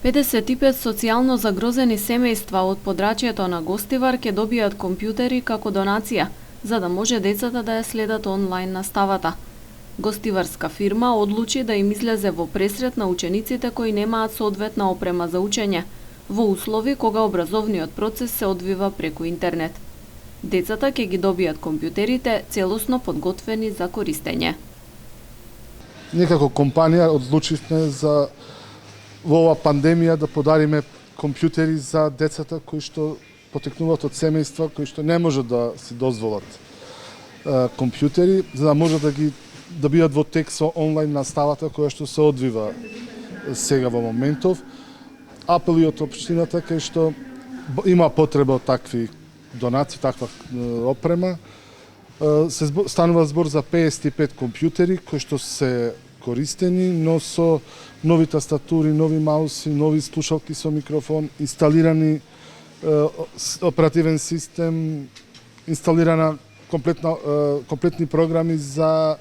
55 социјално загрозени семејства од подрачјето на Гостивар ќе добијат компјутери како донација, за да може децата да ја следат онлайн наставата. Гостиварска фирма одлучи да им излезе во пресрет на учениците кои немаат соодветна опрема за учење, во услови кога образовниот процес се одвива преку интернет. Децата ќе ги добијат компјутерите целосно подготвени за користење. Некако компанија одлучивме во ова пандемија да подариме компјутери за децата кои што потекнуваат од семејства кои што не може да си дозволат компјутери, за да може да бидат во тек со онлайн наставата која што се одвива сега во моментов. Апели од општината кај што има потреба од такви донации, таква опрема. Станува збор за 55 компјутери кои што се користени, но со нови тастатури, нови мауси, нови слушалки со микрофон, инсталирани оперативен систем, инсталирана комплетни програми за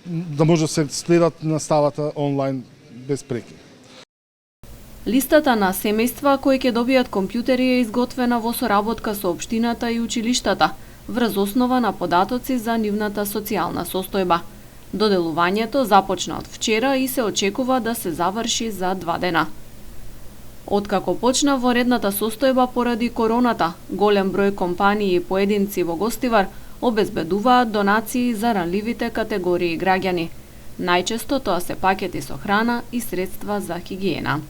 да може да се следат наставата онлайн без прекин. Листата на семејства кои ќе добијат компјутери е изготвена во соработка со општината и училиштата, врз основа на податоци за нивната социјална состојба. Доделувањето започна од вчера и се очекува да се заврши за 2 дена. Откако почна воредната состојба поради короната, голем број компании и поединци во Гостивар обезбедуваат донации за ранливите категории граѓани. Најчесто тоа се пакети со храна и средства за хигиена.